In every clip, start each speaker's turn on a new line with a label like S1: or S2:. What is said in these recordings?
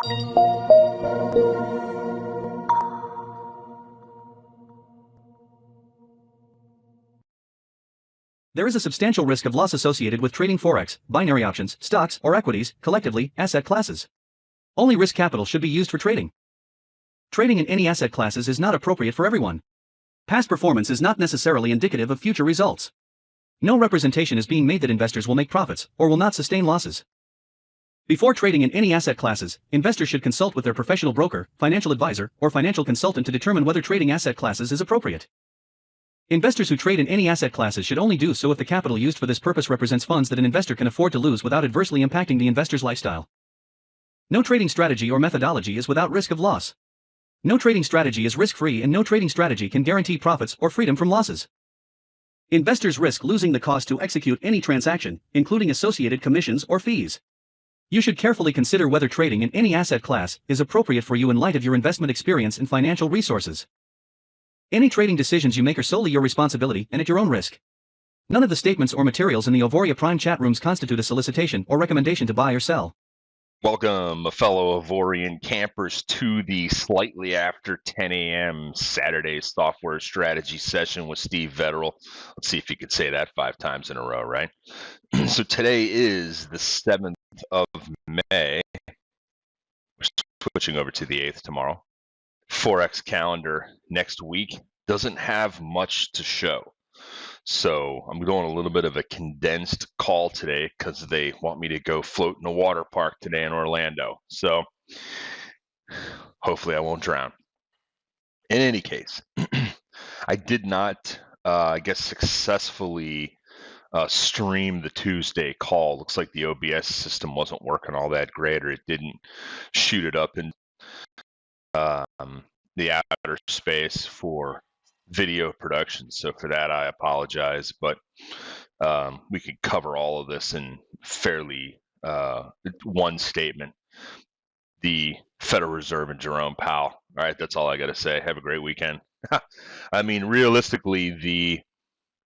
S1: There is a substantial risk of loss associated with trading forex, binary options, stocks, or equities, collectively, asset classes. Only risk capital should be used for trading. Trading in any asset classes is not appropriate for everyone. Past performance is not necessarily indicative of future results. No representation is being made that investors will make profits, or will not sustain losses. Before trading in any asset classes, investors should consult with their professional broker, financial advisor, or financial consultant to determine whether trading asset classes is appropriate. Investors who trade in any asset classes should only do so if the capital used for this purpose represents funds that an investor can afford to lose without adversely impacting the investor's lifestyle. No trading strategy or methodology is without risk of loss. No trading strategy is risk-free, and no trading strategy can guarantee profits or freedom from losses. Investors risk losing the cost to execute any transaction, including associated commissions or fees. You should carefully consider whether trading in any asset class is appropriate for you in light of your investment experience and financial resources. Any trading decisions you make are solely your responsibility and at your own risk. None of the statements or materials in the Auvoria Prime chat rooms constitute a solicitation or recommendation to buy or sell.
S2: Welcome, fellow Auvorian campers, to the slightly after 10 a.m. Saturday software strategy session with Steve Vetterl. Let's see if you could say that 5 times in a row, right? So today is the 7th of May. We're switching over to the 8th tomorrow. Forex calendar next week doesn't have much to show. So I'm doing a little bit of a condensed call today because they want me to go float in a water park today in Orlando. So hopefully I won't drown. In any case, I did not, successfully stream the Tuesday call. Looks like the OBS system wasn't working all that great, or it didn't shoot it up in the outer space for video production. So for that, I apologize, but we could cover all of this in fairly one statement. The Federal Reserve and Jerome Powell. All right, that's all I got to say. Have a great weekend. I mean, realistically,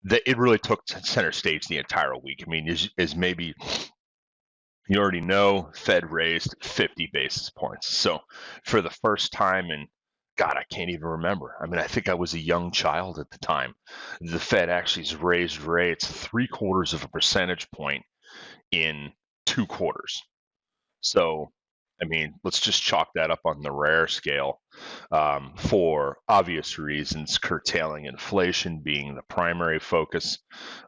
S2: it really took center stage the entire week. I mean, as maybe you already know, Fed raised 50 basis points. So for the first time in, God, I can't even remember. I mean, I think I was a young child at the time. The Fed actually has raised rates 0.75 of a percentage point in 2 quarters. So, I mean, let's just chalk that up on the rare scale for obvious reasons, curtailing inflation being the primary focus,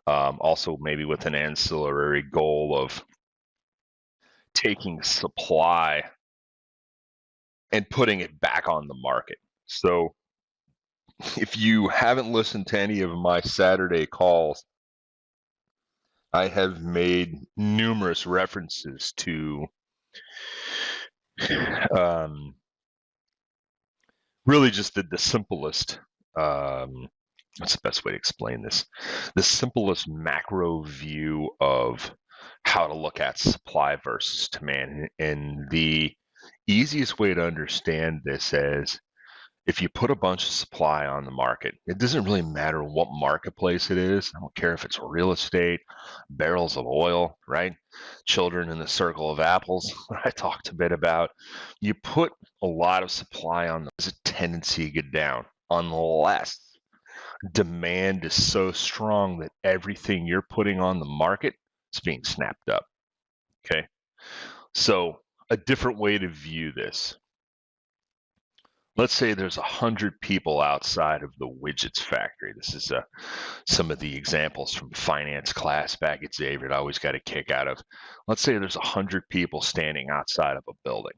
S2: also maybe with an ancillary goal of taking supply and putting it back on the market. So if you haven't listened to any of my Saturday calls, I have made numerous references to really just the simplest, what's the best way to explain this? The simplest macro view of how to look at supply versus demand. And the easiest way to understand this is if you put a bunch of supply on the market, it doesn't really matter what marketplace it is. I don't care if it's real estate, barrels of oil, right? Children in the circle of apples, I talked a bit about. You put a lot of supply on, there's a tendency to get down unless demand is so strong that everything you're putting on the market is being snapped up. Okay. So a different way to view this. Let's say there's 100 people outside of the widgets factory. This is some of the examples from finance class back at Xavier I always got a kick out of. Let's say there's 100 people standing outside of a building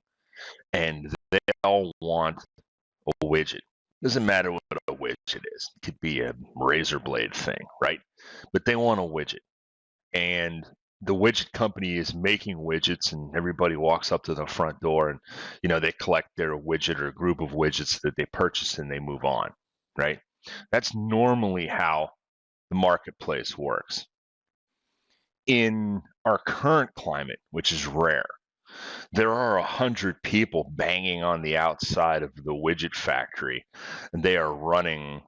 S2: and they all want a widget. Doesn't matter what a widget is. It could be a razor blade thing, right? But they want a widget. And the widget company is making widgets and everybody walks up to the front door and, they collect their widget or group of widgets that they purchase and they move on, right? That's normally how the marketplace works. In our current climate, which is rare, there are 100 people banging on the outside of the widget factory and they are running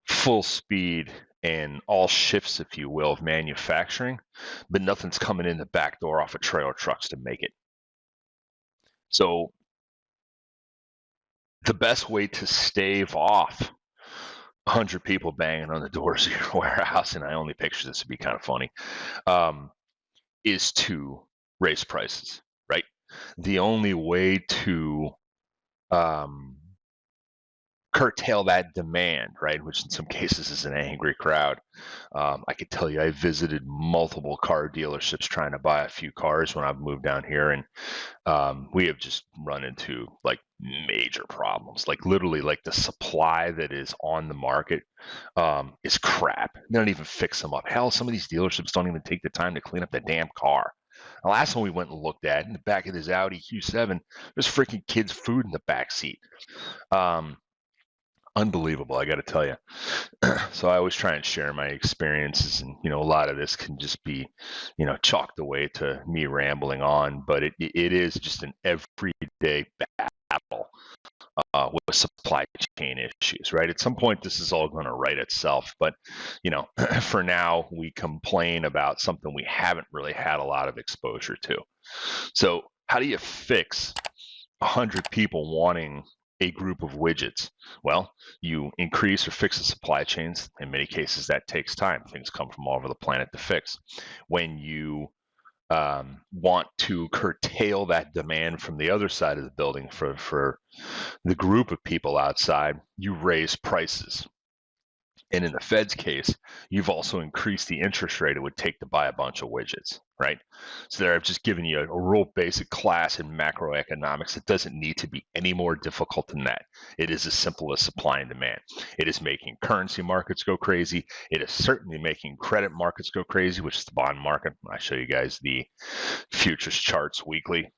S2: full speed and all shifts, if you will, of manufacturing, but nothing's coming in the back door off of trailer trucks to make it. So the best way to stave off 100 people banging on the doors of your warehouse, and I only picture this to be kind of funny, is to raise prices, right? The only way to um, curtail that demand, right, which in some cases is an angry crowd. I could tell you I visited multiple car dealerships trying to buy a few cars when I've moved down here, and we have just run into like major problems. Like literally, like the supply that is on the market is crap. They don't even fix them up. Hell, some of these dealerships don't even take the time to clean up the damn car. The last one we went and looked at in the back of this Audi Q7, there's freaking kids' food in the back seat. Unbelievable, I got to tell you. So I always try and share my experiences, and a lot of this can just be, chalked away to me rambling on, but it is just an everyday battle with supply chain issues, right? At some point, this is all going to right itself, but for now, we complain about something we haven't really had a lot of exposure to. So how do you fix 100 people wanting a group of widgets? Well, you increase or fix the supply chains. In many cases, that takes time. Things come from all over the planet to fix. When you want to curtail that demand from the other side of the building for the group of people outside, you raise prices. And in the Fed's case, you've also increased the interest rate it would take to buy a bunch of widgets, right? So there I've just given you a real basic class in macroeconomics. It doesn't need to be any more difficult than that. It is as simple as supply and demand. It is making currency markets go crazy. It is certainly making credit markets go crazy, which is the bond market. I show you guys the futures charts weekly.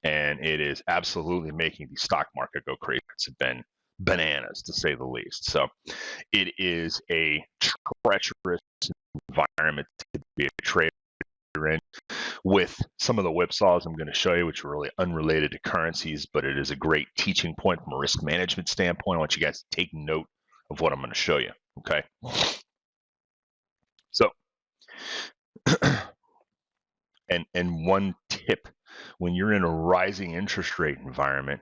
S2: And it is absolutely making the stock market go crazy. It's been bananas, to say the least. So it is a treacherous environment to be a trader in, with some of the whipsaws I'm going to show you, which are really unrelated to currencies, but it is a great teaching point from a risk management standpoint. I want you guys to take note of what I'm going to show you. Okay. So, and one tip, when you're in a rising interest rate environment,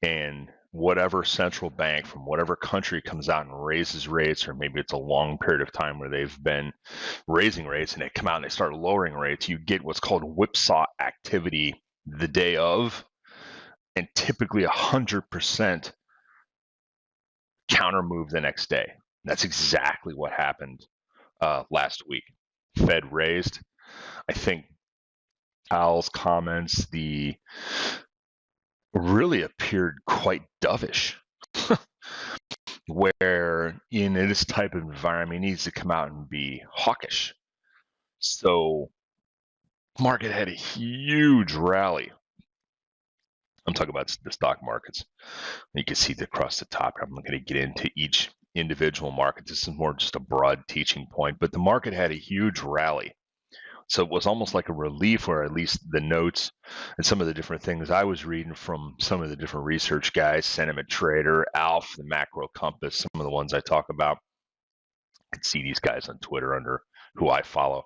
S2: and whatever central bank from whatever country comes out and raises rates, or maybe it's a long period of time where they've been raising rates and they come out and they start lowering rates, you get what's called whipsaw activity the day of, and typically 100% counter move the next day. That's exactly what happened last week. Fed raised. I think Powell's comments, really appeared quite dovish, where in this type of environment he needs to come out and be hawkish. So market had a huge rally. I'm talking about the stock markets. You can see across the top. I'm not going to get into each individual market. This is more just a broad teaching point, but the market had a huge rally. So it was almost like a relief, or at least the notes and some of the different things I was reading from some of the different research guys, Sentiment Trader, Alf, the Macro Compass, some of the ones I talk about. You can see these guys on Twitter under who I follow.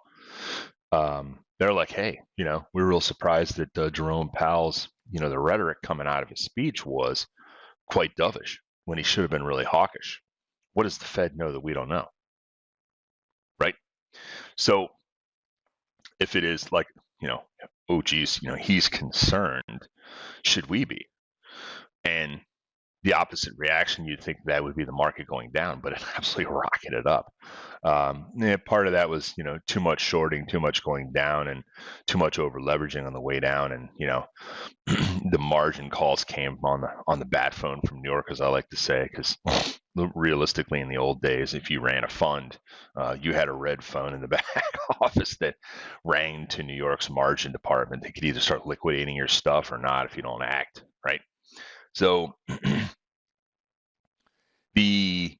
S2: They're like, hey, we're real surprised that Jerome Powell's, the rhetoric coming out of his speech was quite dovish when he should have been really hawkish. What does the Fed know that we don't know? Right? So if it is like, oh geez, he's concerned, should we be? And the opposite reaction, you'd think that would be the market going down, but it absolutely rocketed up. Part of that was, too much shorting, too much going down, and too much over leveraging on the way down. And, the margin calls came on the bat phone from New York, as I like to say, because realistically, in the old days, if you ran a fund, you had a red phone in the back office that rang to New York's margin department. They could either start liquidating your stuff or not if you don't act, right? So the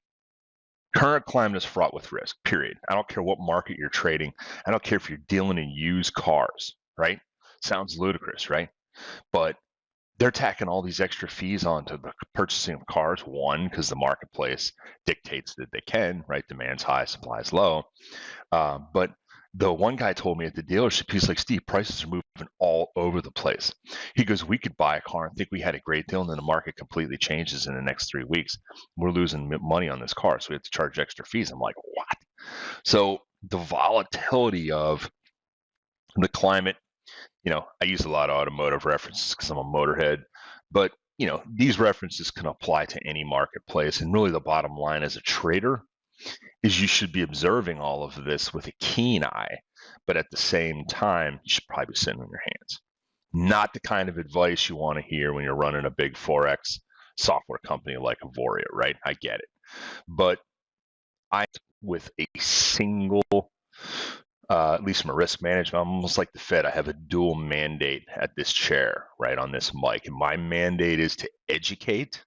S2: current climate is fraught with risk, period. I don't care what market you're trading. I don't care if you're dealing in used cars, right? Sounds ludicrous, right? But they're tacking all these extra fees onto the purchasing of cars. One, because the marketplace dictates that they can, right? Demand's high, supply's low. But The one guy told me at the dealership, he's like, Steve, prices are moving all over the place. He goes, we could buy a car and think we had a great deal, and then the market completely changes in the next 3 weeks. We're losing money on this car, so we have to charge extra fees. I'm like, what? So the volatility of the climate, I use a lot of automotive references because I'm a motorhead, but these references can apply to any marketplace. And really the bottom line as a trader is you should be observing all of this with a keen eye, but at the same time, you should probably be sitting on your hands. Not the kind of advice you want to hear when you're running a big Forex software company like Auvoria, right? I get it. But with a single, at least from a risk management, I'm almost like the Fed. I have a dual mandate at this chair, right, on this mic. And my mandate is to educate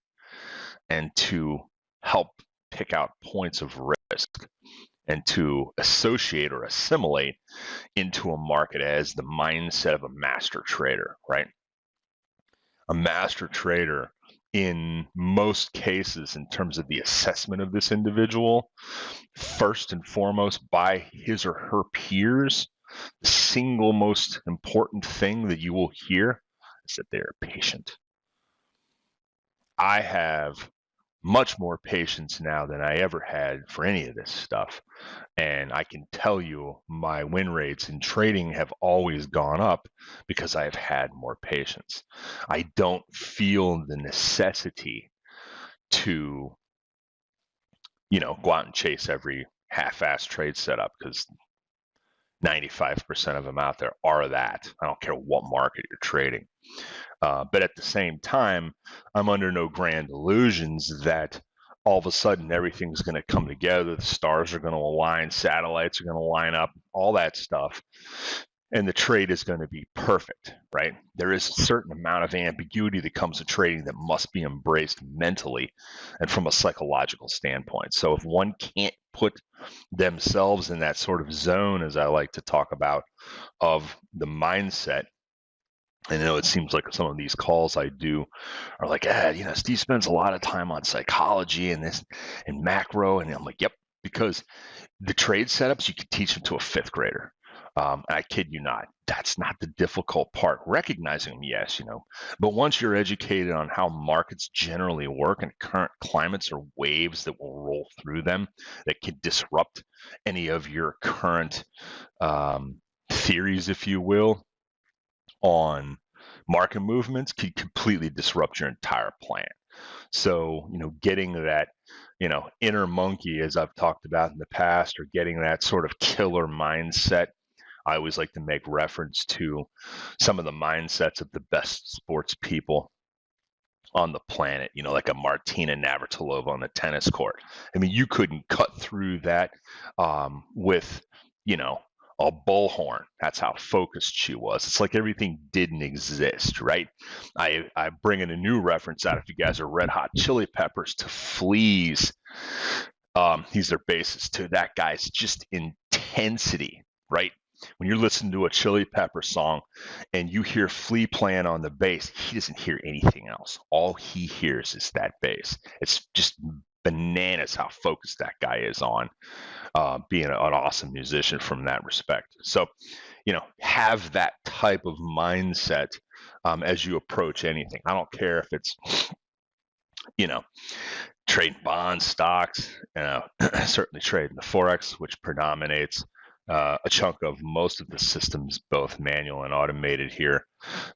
S2: and to help pick out points of risk and to associate or assimilate into a market as the mindset of a master trader, right? A master trader, in most cases, in terms of the assessment of this individual, first and foremost by his or her peers, the single most important thing that you will hear is that they are patient. I have much more patience now than I ever had for any of this stuff. And I can tell you my win rates in trading have always gone up because I've had more patience. I don't feel the necessity to, go out and chase every half-assed trade setup because 95% of them out there are that. I don't care what market you're trading. But at the same time, I'm under no grand illusions that all of a sudden everything's going to come together. The stars are going to align, satellites are going to line up, all that stuff. And the trade is going to be perfect, right? There is a certain amount of ambiguity that comes to trading that must be embraced mentally and from a psychological standpoint. So if one can't put themselves in that sort of zone, as I like to talk about, of the mindset, I know it seems like some of these calls I do are like, Steve spends a lot of time on psychology and this and macro. And I'm like, yep, because the trade setups, you could teach them to a fifth grader. And I kid you not, that's not the difficult part. Recognizing them, yes, but once you're educated on how markets generally work and current climates or waves that will roll through them that can disrupt any of your current theories, if you will, on market movements, can completely disrupt your entire plan. So, getting that, inner monkey, as I've talked about in the past, or getting that sort of killer mindset. I always like to make reference to some of the mindsets of the best sports people on the planet, like a Martina Navratilova on the tennis court. I mean, you couldn't cut through that with, a bullhorn. That's how focused she was. It's like everything didn't exist, right? I bring in a new reference out if you guys are Red Hot Chili Peppers to Flea's. He's their bassist too. That guy's just intensity, right? When you're listening to a Chili Pepper song and you hear Flea playing on the bass, he doesn't hear anything else. All he hears is that bass. It's just bananas how focused that guy is on being an awesome musician from that respect. So, have that type of mindset as you approach anything. I don't care if it's, trade bonds, stocks, certainly trade in the Forex, which predominates a chunk of most of the systems, both manual and automated here.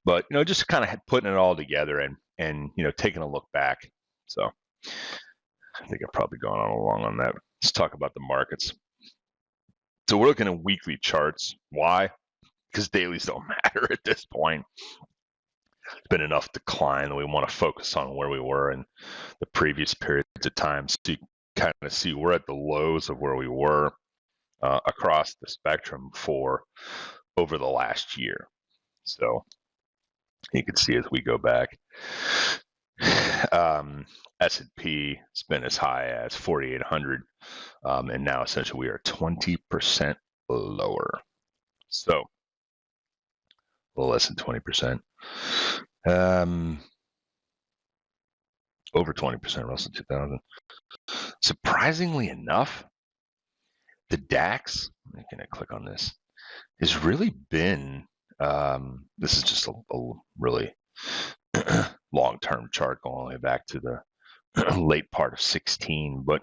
S2: But, just kind of putting it all together and taking a look back. So I think I've probably gone on long on that. Let's talk about the markets. So we're looking at weekly charts. Why? Because dailies don't matter at this point. It's been enough decline that we want to focus on where we were in the previous periods of time. So you kind of see we're at the lows of where we were across the spectrum for over the last year. So you can see as we go back, S&P has been as high as 4,800, and now essentially we are 20% lower. So a little less than 20%. Over 20%, Russell 2000. Surprisingly enough, the DAX I'm going to click on this, has really been, this is just a really long-term chart going all the way back to the late part of 16, but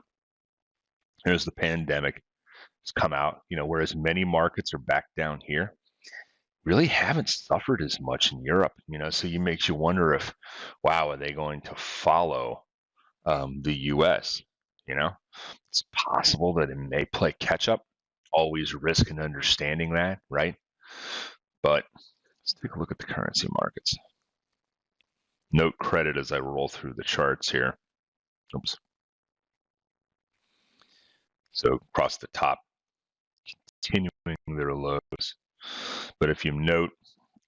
S2: there's the pandemic. It's come out, whereas many markets are back down here, really haven't suffered as much in Europe, so it makes you wonder if, wow, are they going to follow the US? It's possible that it may play catch up. Always risk in understanding that, right? But let's take a look at the currency markets. Note credit as I roll through the charts here. Oops. So across the top, continuing their lows. But if you note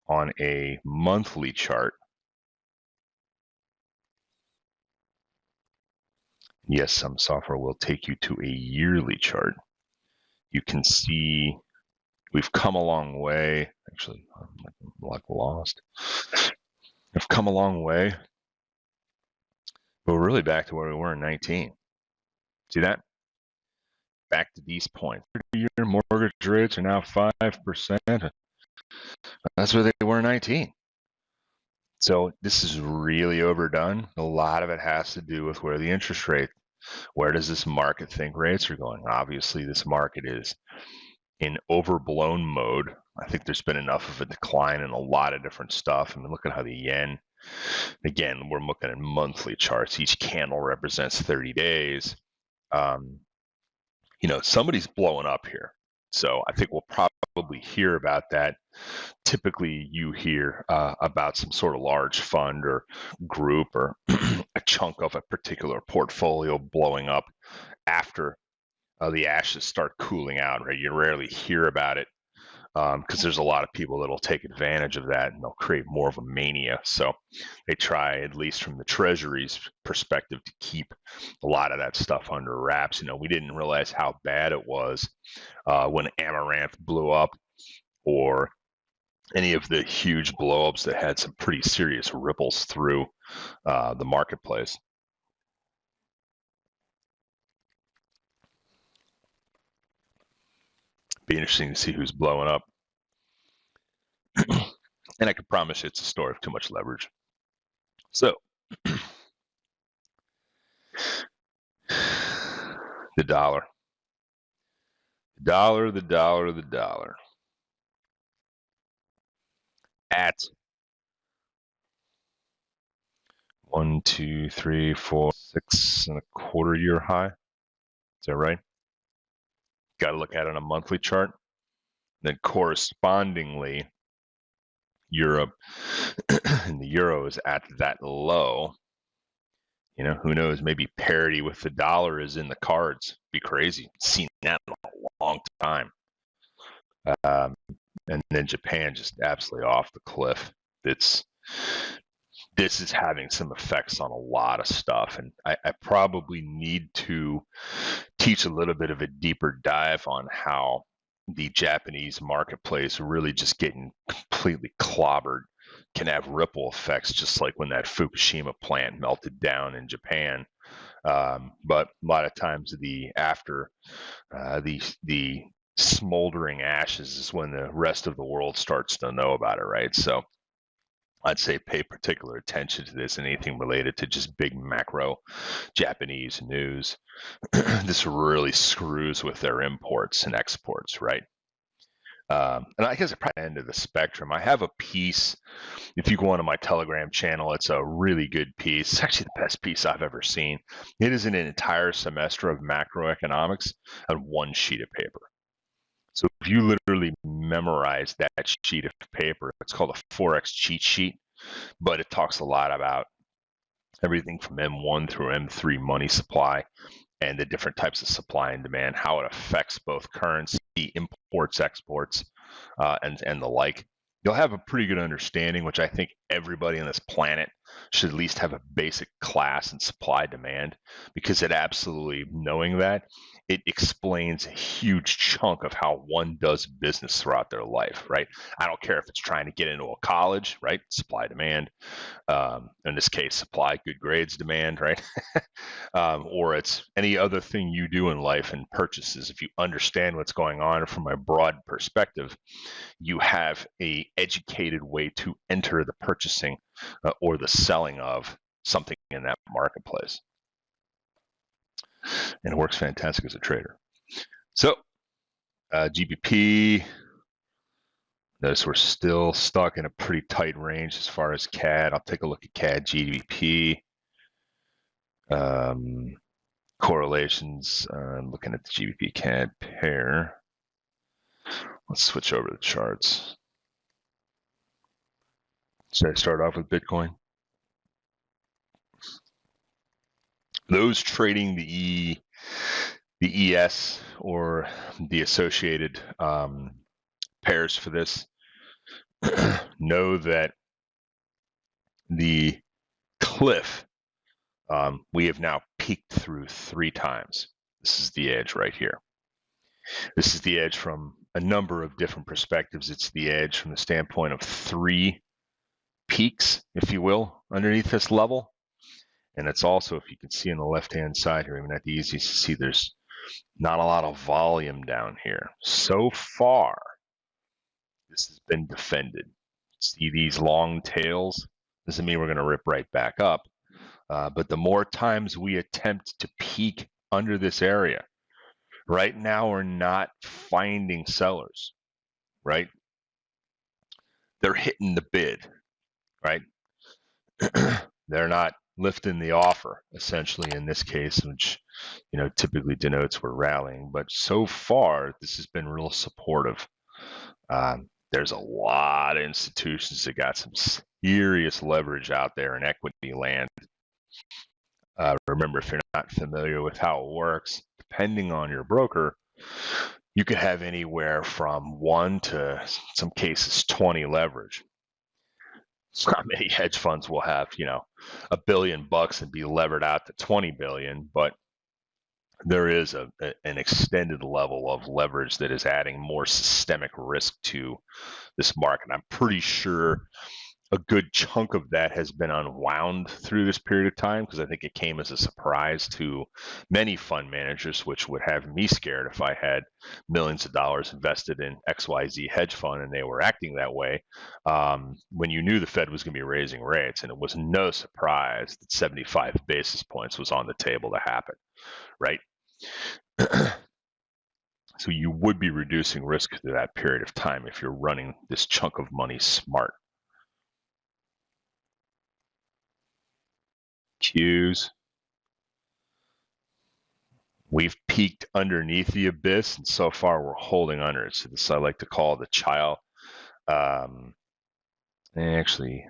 S2: on a monthly chart, yes, some software will take you to a yearly chart. You can see we've come a long way. Actually, I'm like lost. I've come a long way, but we're really back to where we were in 19. See that? Back to these points. 30-year mortgage rates are now 5%. That's where they were in 19. So this is really overdone. A lot of it has to do with where the interest rate, where does this market think rates are going? Obviously, this market is in overblown mode. I think there's been enough of a decline in a lot of different stuff. I mean, look at how the yen, again, we're looking at monthly charts. Each candle represents 30 days. Somebody's blowing up here. So I think we'll probably hear about that. Typically, you hear about some sort of large fund or group or a chunk of a particular portfolio blowing up after the ashes start cooling out, right? You rarely hear about it because there's a lot of people that'll take advantage of that and they'll create more of a mania. So they try, at least from the Treasury's perspective, to keep a lot of that stuff under wraps. We didn't realize how bad it was when Amaranth blew up, or any of the huge blowups that had some pretty serious ripples through the marketplace. Be interesting to see who's blowing up. And I can promise you it's a story of too much leverage. So, the dollar. The dollar. At 1, 2, 3, 4, 6.25 year high. Is that right? Got to look at it on a monthly chart. Then correspondingly, Europe and the euro is at that low. Who knows? Maybe parity with the dollar is in the cards. Be crazy. Seen that in a long time. And then Japan just absolutely off the cliff. This is having some effects on a lot of stuff, and I probably need to teach a little bit of a deeper dive on how the Japanese marketplace really just getting completely clobbered can have ripple effects, just like when that Fukushima plant melted down in Japan. But a lot of times after the smoldering ashes is when the rest of the world starts to know about it, right? So I'd say pay particular attention to this and anything related to just big macro Japanese news. This really screws with their imports and exports, right? And I guess at the end of the spectrum, I have a piece. If you go onto my Telegram channel, it's a really good piece. It's actually the best piece I've ever seen. It is an entire semester of macroeconomics on one sheet of paper. So if you literally memorize that sheet of paper, it's called a Forex cheat sheet, but it talks a lot about everything from M1 through M3 money supply and the different types of supply and demand, how it affects both currency, imports, exports, and the like. You'll have a pretty good understanding, which I think everybody on this planet should at least have a basic class and supply demand, because it absolutely, knowing that, it explains a huge chunk of how one does business throughout their life, right? I don't care if it's trying to get into a college, right? Supply demand. In this case, supply, good grades, demand, right? Or it's any other thing you do in life and purchases. If you understand what's going on from a broad perspective, you have a educated way to enter the purchasing or the selling of something in that marketplace. And it works fantastic as a trader. So GBP, notice we're still stuck in a pretty tight range as far as CAD. I'll take a look at CAD GBP. Correlations, looking at the GBP CAD pair. Let's switch over to the charts. Should I start off with Bitcoin? Those trading the ES or the associated pairs for this know that the cliff we have now peaked through 3 times. This is the edge right here. This is the edge from a number of different perspectives. It's the edge from the standpoint of 3 peaks, if you will, underneath this level. And it's also, if you can see on the left-hand side here, even at the easiest to see, there's not a lot of volume down here. So far, this has been defended. See these long tails? Doesn't mean we're going to rip right back up. But the more times we attempt to peak under this area, right now we're not finding sellers, right? They're hitting the bid, right? They're not lifting the offer, essentially, in this case, which typically denotes we're rallying. But so far, this has been real supportive. There's a lot of institutions that got some serious leverage out there in equity land. Remember, if you're not familiar with how it works, depending on your broker, you could have anywhere from 1 to, in some cases, 20 leverage. Not many hedge funds will have, $1 billion and be levered out to 20 billion, but there is an extended level of leverage that is adding more systemic risk to this market. I'm pretty sure a good chunk of that has been unwound through this period of time, because I think it came as a surprise to many fund managers, which would have me scared if I had millions of dollars invested in XYZ hedge fund and they were acting that way, when you knew the Fed was going to be raising rates. And it was no surprise that 75 basis points was on the table to happen, right? So you would be reducing risk through that period of time if you're running this chunk of money smart. Qs. We've peaked underneath the abyss, and so far we're holding under it. So this I like to call the child. Actually,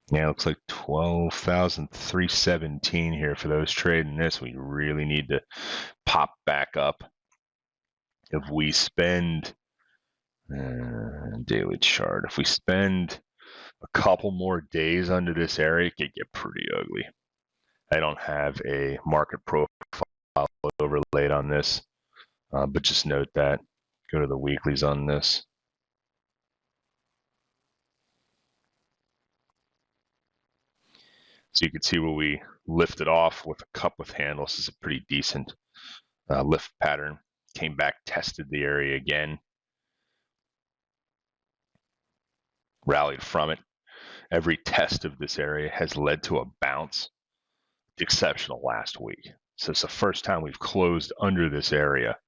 S2: yeah, it looks like 12,317 here for those trading this. We really need to pop back up. If we spend daily chart, if we spend a couple more days under this area, it could get pretty ugly. I don't have a market profile overlaid on this, but just note that. Go to the weeklies on this. So you can see where we lifted off with a cup with handles. This is a pretty decent lift pattern. Came back, tested the area again, rallied from it. Every test of this area has led to a bounce. Exceptional last week. So it's the first time we've closed under this area.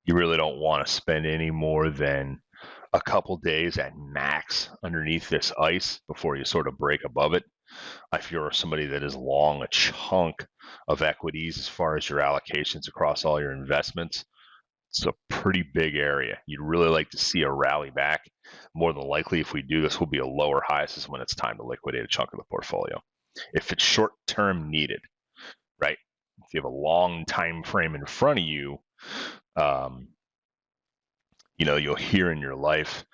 S2: You really don't want to spend any more than a couple days at max underneath this ice before you sort of break above it. If you're somebody that is long a chunk of equities as far as your allocations across all your investments, it's a pretty big area. You'd really like to see a rally back. More than likely, if we do this, will be a lower high. This is when it's time to liquidate a chunk of the portfolio. If it's short-term needed, right? If you have a long time frame in front of you, you'll hear in your life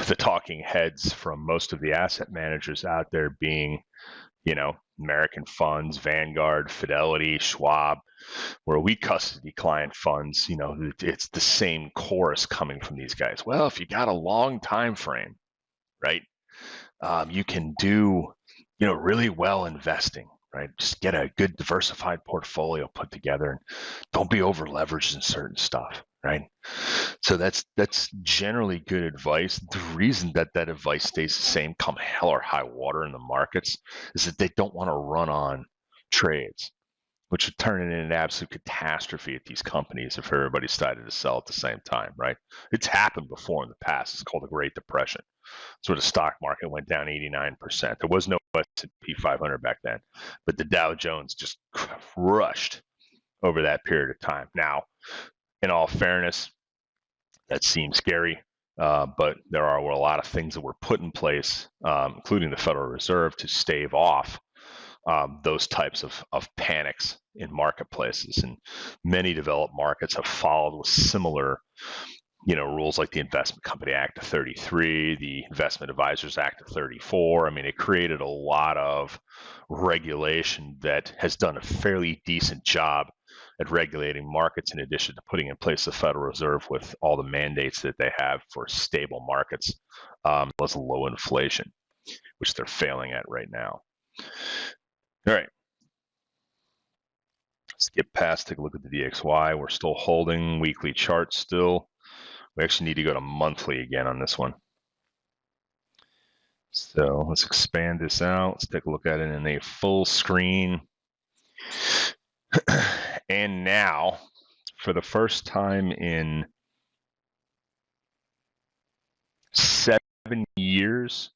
S2: the talking heads from most of the asset managers out there being, American Funds, Vanguard, Fidelity, Schwab, where we custody client funds, it's the same chorus coming from these guys. Well, if you got a long time frame, right, you can do, really well investing, right? Just get a good diversified portfolio put together and don't be over leveraged in certain stuff, right? So that's generally good advice. The reason that advice stays the same come hell or high water in the markets is that they don't want to run on trades, which would turn into an absolute catastrophe at these companies if everybody started to sell at the same time, right? It's happened before in the past. It's called the Great Depression. So the stock market went down 89%. There was no S&P 500 back then, but the Dow Jones just crushed over that period of time. Now, in all fairness, that seems scary, but there are a lot of things that were put in place, including the Federal Reserve, to stave off those types of panics in marketplaces. And many developed markets have followed with similar rules, like the Investment Company Act of 33, the Investment Advisors Act of 34. I mean, it created a lot of regulation that has done a fairly decent job at regulating markets, in addition to putting in place the Federal Reserve with all the mandates that they have for stable markets, plus low inflation, which they're failing at right now. All right. Skip past, take a look at the DXY. We're still holding weekly charts still. We actually need to go to monthly again on this one. So let's expand this out. Let's take a look at it in a full screen. And now, for the first time in 7 years,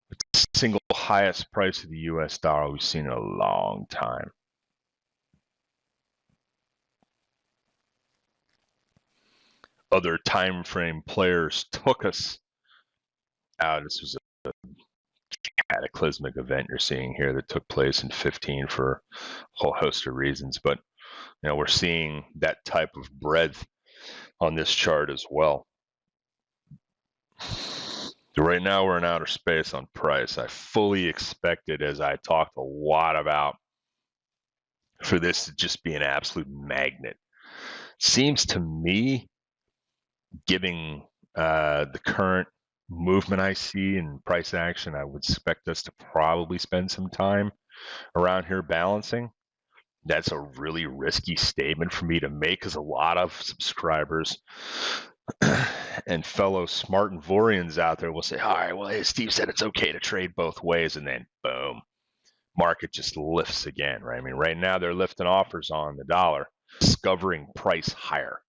S2: the single highest price of the US dollar we've seen in a long time. Other time frame players took us out. This was a cataclysmic event you're seeing here that took place in 15 for a whole host of reasons, but we're seeing that type of breadth on this chart as well. So right now we're in outer space on price. I fully expected, as I talked a lot about, for this to just be an absolute magnet. Seems to me, giving the current movement I see in price action, I would expect us to probably spend some time around here balancing. That's a really risky statement for me to make, because a lot of subscribers and fellow smart Auvorians out there will say, all right, well, hey, Steve said it's okay to trade both ways, and then boom, market just lifts again, right? I mean, right now they're lifting offers on the dollar, discovering price higher.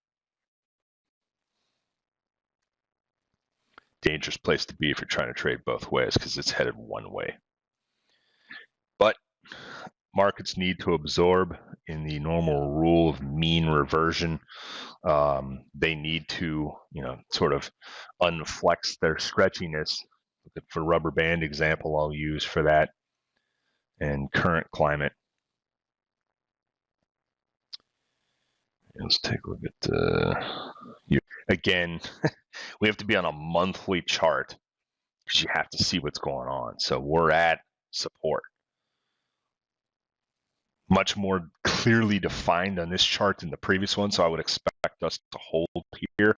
S2: Dangerous place to be if you're trying to trade both ways, because it's headed one way. But markets need to absorb in the normal rule of mean reversion. They need to, sort of unflex their stretchiness. For rubber band example, I'll use for that and current climate. Let's take a look at again. We have to be on a monthly chart because you have to see what's going on. So we're at support. Much more clearly defined on this chart than the previous one, so I would expect us to hold here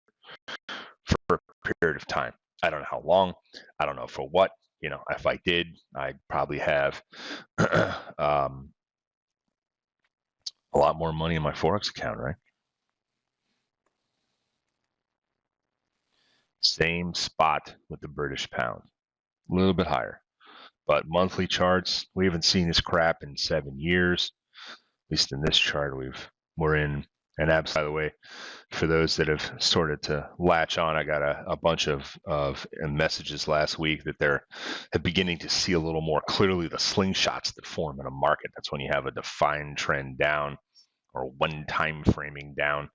S2: for a period of time. I don't know how long. I don't know for what. If I did, I'd probably have a lot more money in my Forex account, right? Same spot with the British pound, a little bit higher. But monthly charts, we haven't seen this crap in 7 years. At least in this chart, we're in an abs. By the way, for those that have started to latch on, I got a bunch of messages last week that they're beginning to see a little more clearly the slingshots that form in a market. That's when you have a defined trend down or one time framing down,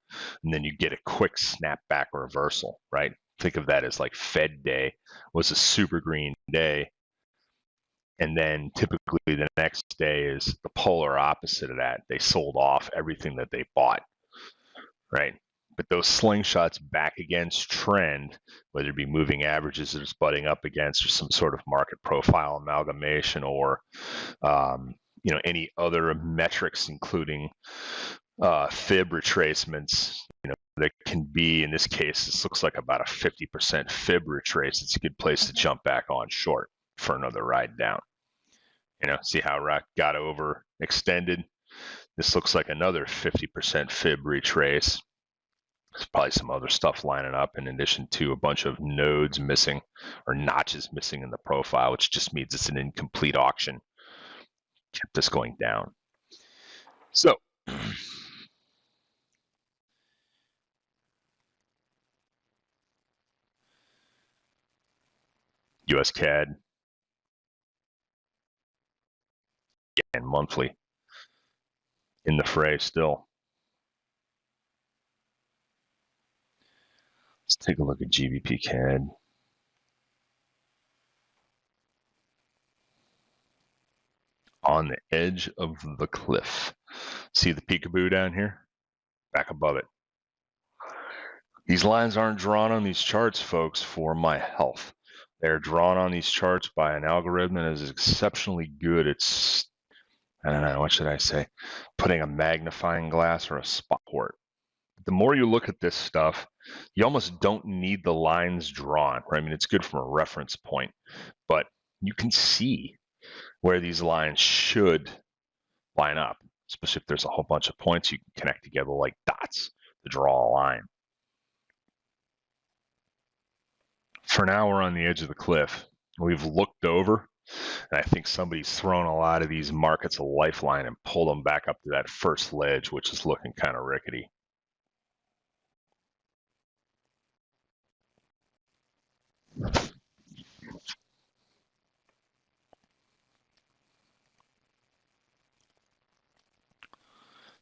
S2: and then you get a quick snapback reversal, right? Think of that as like Fed day was a super green day. And then typically the next day is the polar opposite of that. They sold off everything that they bought, right? But those slingshots back against trend, whether it be moving averages that it's butting up against, or some sort of market profile amalgamation, or any other metrics, including fib retracements, that can be, in this case, this looks like about a 50% fib retrace. It's a good place to jump back on short for another ride down. See how ROC got overextended? This looks like another 50% fib retrace. There's probably some other stuff lining up in addition to a bunch of nodes missing or notches missing in the profile, which just means it's an incomplete auction. Kept this going down. So US CAD and monthly in the fray still. Let's take a look at GBP CAD. On the edge of the cliff. See the peekaboo down here? Back above it. These lines aren't drawn on these charts, folks, for my health. They're drawn on these charts by an algorithm that is exceptionally good at, I don't know, what should I say, putting a magnifying glass or a spot port. The more you look at this stuff, you almost don't need the lines drawn, right? I mean, it's good from a reference point, but you can see where these lines should line up, especially if there's a whole bunch of points you can connect together like dots to draw a line. For now, we're on the edge of the cliff. We've looked over, and I think somebody's thrown a lot of these markets a lifeline and pulled them back up to that first ledge, which is looking kind of rickety.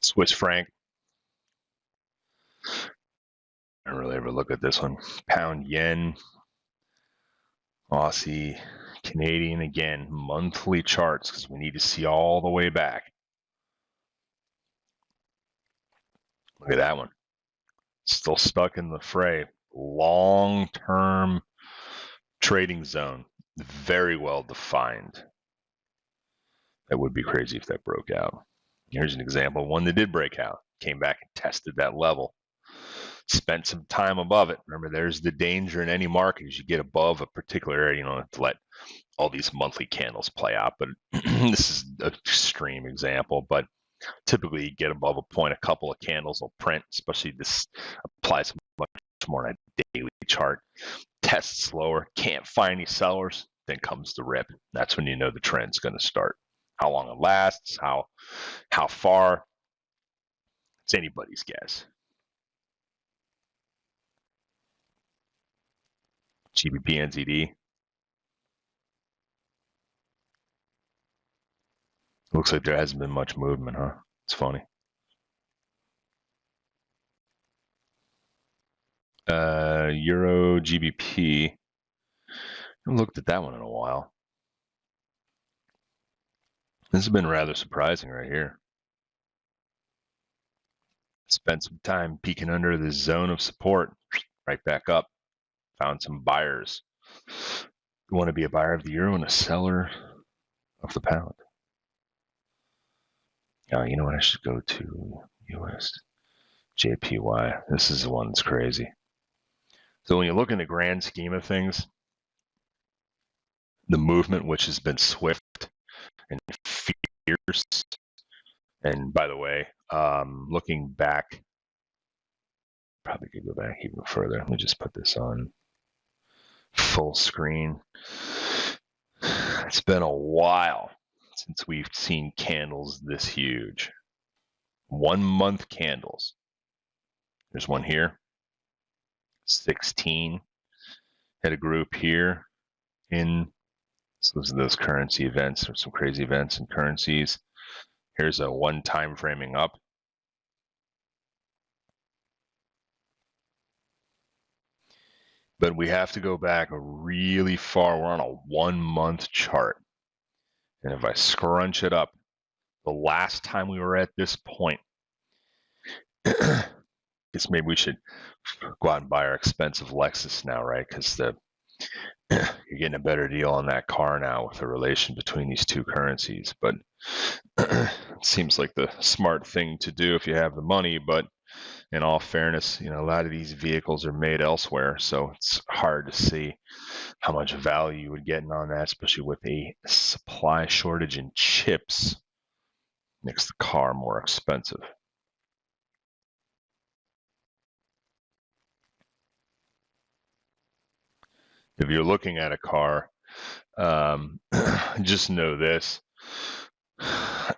S2: Swiss franc. I don't really ever look at this one. Pound yen, Aussie, Canadian, again, monthly charts, because we need to see all the way back. Look at that one. Still stuck in the fray. Long-term trading zone. Very well defined. That would be crazy if that broke out. Here's an example of one that did break out. Came back and tested that level. Spent some time above it. Remember, there's the danger in any market as you get above a particular area, to let all these monthly candles play out. But this is an extreme example. But typically, you get above a point, a couple of candles will print, especially this applies much more on a daily chart. Tests lower, can't find any sellers, then comes the rip. That's when you know the trend's going to start. How long it lasts, how far, it's anybody's guess. GBP NZD. Looks like there hasn't been much movement, huh? It's funny. Euro GBP. I haven't looked at that one in a while. This has been rather surprising right here. Spent some time peeking under the zone of support, right back up. Found some buyers. You want to be a buyer of the euro and a seller of the pound. You know what? I should go to US JPY. This is the one that's crazy. So when you look in the grand scheme of things, the movement, which has been swift and fierce, and by the way, looking back, probably could go back even further. Let me just put this on full screen. It's been a while since we've seen candles this huge. 1 month candles. There's one here. 16. Had a group here in. So those are those currency events. There's some crazy events and currencies. Here's a one time framing up. But we have to go back really far. We're on a 1 month chart. And if I scrunch it up, the last time we were at this point, guess maybe we should go out and buy our expensive Lexus now, right? Because you're getting a better deal on that car now with the relation between these two currencies. But it seems like the smart thing to do if you have the money. But in all fairness, a lot of these vehicles are made elsewhere, so it's hard to see how much value you would get on that, especially with a supply shortage in chips. Makes the car more expensive. If you're looking at a car, just know this.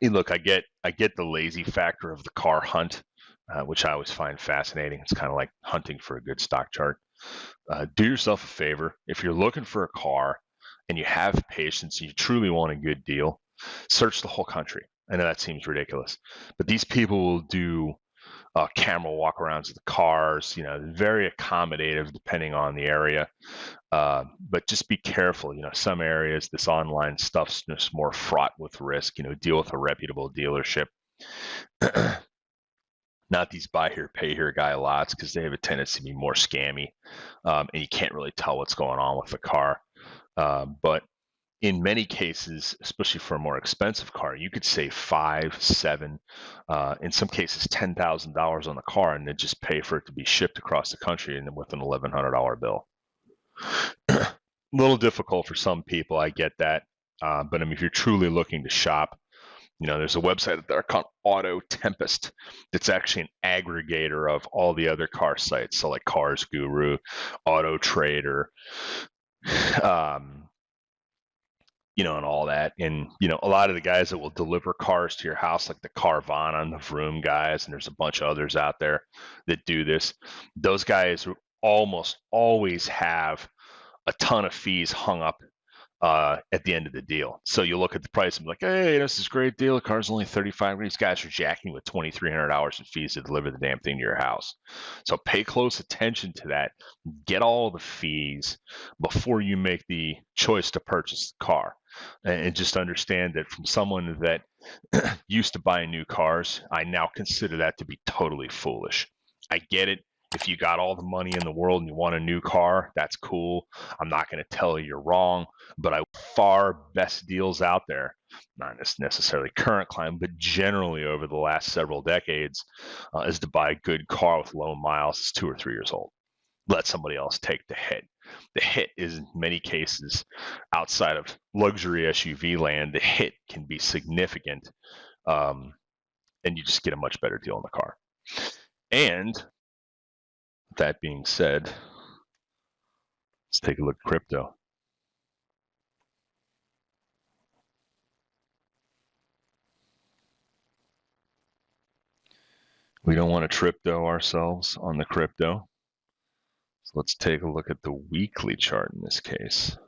S2: Look, I get the lazy factor of the car hunt, which I always find fascinating. It's kind of like hunting for a good stock chart. Do yourself a favor. If you're looking for a car and you have patience and you truly want a good deal, search the whole country. I know that seems ridiculous, but these people will do camera walkarounds of the cars, very accommodative depending on the area. But just be careful. Some areas, this online stuff's just more fraught with risk. Deal with a reputable dealership. Not these buy here, pay here guy lots, because they have a tendency to be more scammy, and you can't really tell what's going on with the car. But in many cases, especially for a more expensive car, you could save $5, $7, in some cases $10,000 on the car, and then just pay for it to be shipped across the country and with an $1,100 bill. A little difficult for some people, I get that. But I mean, if you're truly looking to shop, there's a website out there called Auto Tempest that's actually an aggregator of all the other car sites. So like Cars Guru, Auto Trader, and all that. And, a lot of the guys that will deliver cars to your house, like the Carvana and the Vroom guys, and there's a bunch of others out there that do this. Those guys almost always have a ton of fees hung up at the end of the deal. So you look at the price and be like, hey, this is a great deal. The car's only $35. These guys are jacking with $2,300 in fees to deliver the damn thing to your house. So pay close attention to that. Get all the fees before you make the choice to purchase the car. And just understand that from someone that used to buy new cars, I now consider that to be totally foolish. I get it. If you got all the money in the world and you want a new car, that's cool. I'm not going to tell you you're wrong, but I far best deals out there, not necessarily current climate, but generally over the last several decades, is to buy a good car with low miles that's 2 or 3 years old. Let somebody else take the hit. The hit is in many cases outside of luxury SUV land. The hit can be significant, and you just get a much better deal on the car. And that being said, let's take a look at crypto. We don't want to tripto ourselves on the crypto. So let's take a look at the weekly chart in this case.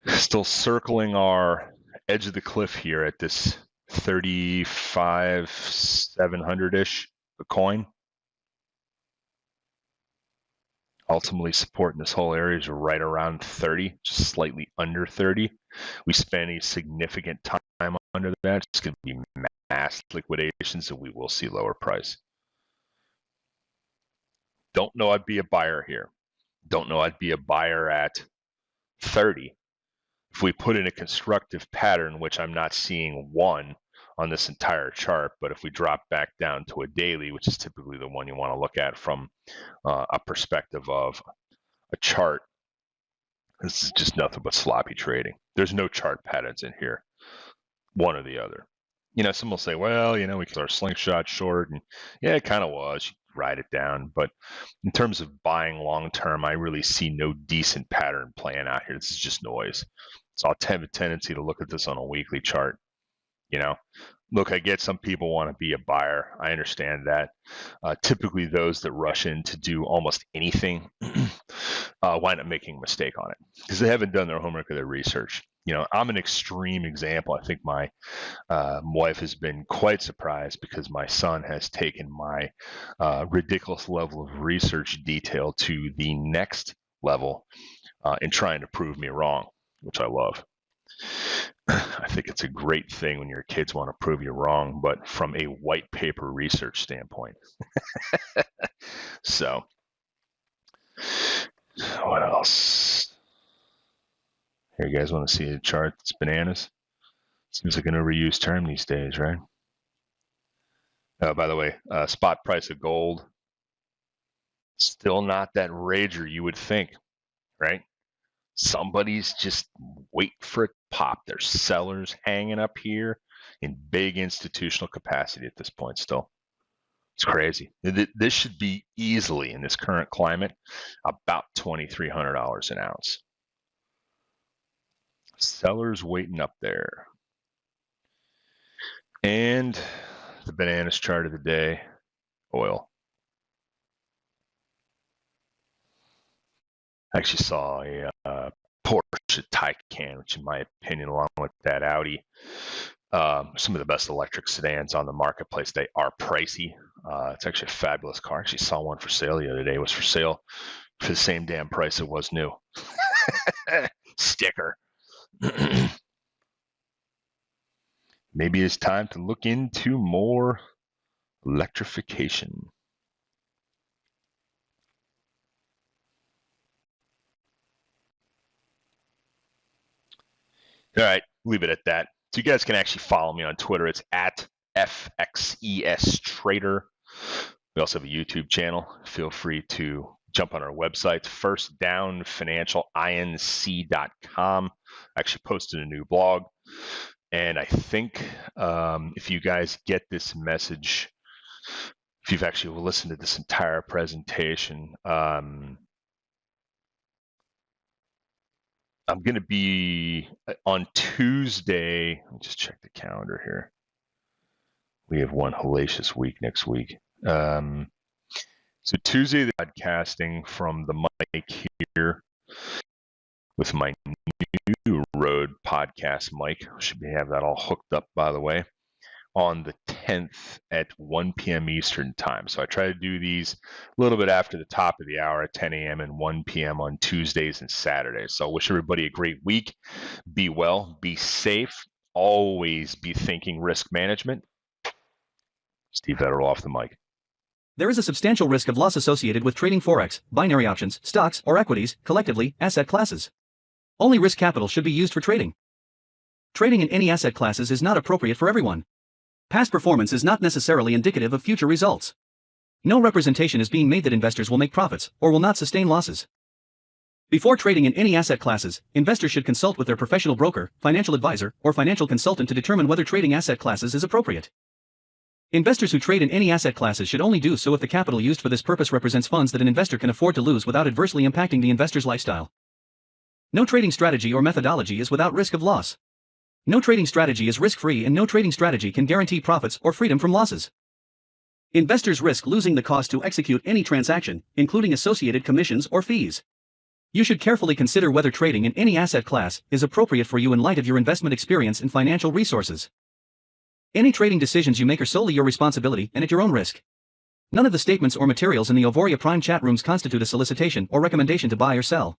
S2: Still circling our edge of the cliff here at this 35,700-ish a coin. Ultimately, support in this whole area is right around 30, just slightly under 30. We spend a significant time under that. It's going to be mass liquidations, and we will see lower price. Don't know I'd be a buyer here. Don't know I'd be a buyer at 30. If we put in a constructive pattern, which I'm not seeing one on this entire chart, but if we drop back down to a daily, which is typically the one you want to look at from a perspective of a chart, this is just nothing but sloppy trading. There's no chart patterns in here, one or the other. Some will say, well, we can our slingshot short, and yeah, it kind of was. You ride it down, but in terms of buying long term, I really see no decent pattern playing out here. This is just noise. So I'll have a tendency to look at this on a weekly chart. Look, I get some people want to be a buyer. I understand that. Typically, those that rush in to do almost anything wind up making a mistake on it because they haven't done their homework or their research. I'm an extreme example. I think my wife has been quite surprised because my son has taken my ridiculous level of research detail to the next level in trying to prove me wrong, which I love. I think it's a great thing when your kids want to prove you wrong, but from a white paper research standpoint. So, what else? Here, you guys want to see a chart that's bananas? Seems like an overused term these days, right? By the way, spot price of gold, still not that rager you would think, right? Somebody's just wait for it to pop. There's sellers hanging up here in big institutional capacity at this point still. It's crazy. This should be easily, in this current climate, about $2,300 an ounce. Sellers waiting up there. And the bananas chart of the day, oil. I actually saw a Porsche Taycan, which in my opinion, along with that Audi, some of the best electric sedans on the marketplace. They are pricey. It's actually a fabulous car. I actually saw one for sale the other day. It was for sale for the same damn price it was new. Sticker. Maybe it's time to look into more electrification. All right, leave it at that. So you guys can actually follow me on Twitter. It's at FXES Trader. We also have a YouTube channel. Feel free to jump on our website, firstdownfinancialinc.com. I actually posted a new blog. And I think if you guys get this message, if you've actually listened to this entire presentation, I'm going to be on Tuesday. Let me just check the calendar here. We have one hellacious week next week. So Tuesday, the podcasting from the mic here with my new Rode podcast mic. Should have that all hooked up, by the way, on the 10th at 1 p.m. Eastern time. So I try to do these a little bit after the top of the hour at 10 a.m. and 1 p.m. on Tuesdays and Saturdays. So I wish everybody a great week. Be well, be safe, always be thinking risk management. Steve Vetterl off the mic.
S1: There is a substantial risk of loss associated with trading Forex, binary options, stocks, or equities, collectively, asset classes. Only risk capital should be used for trading. Trading in any asset classes is not appropriate for everyone. Past performance is not necessarily indicative of future results. No representation is being made that investors will make profits or will not sustain losses. Before trading in any asset classes, investors should consult with their professional broker, financial advisor, or financial consultant to determine whether trading asset classes is appropriate. Investors who trade in any asset classes should only do so if the capital used for this purpose represents funds that an investor can afford to lose without adversely impacting the investor's lifestyle. No trading strategy or methodology is without risk of loss. No trading strategy is risk-free, and no trading strategy can guarantee profits or freedom from losses. Investors risk losing the cost to execute any transaction, including associated commissions or fees. You should carefully consider whether trading in any asset class is appropriate for you in light of your investment experience and financial resources. Any trading decisions you make are solely your responsibility and at your own risk. None of the statements or materials in the Auvoria Prime chat rooms constitute a solicitation or recommendation to buy or sell.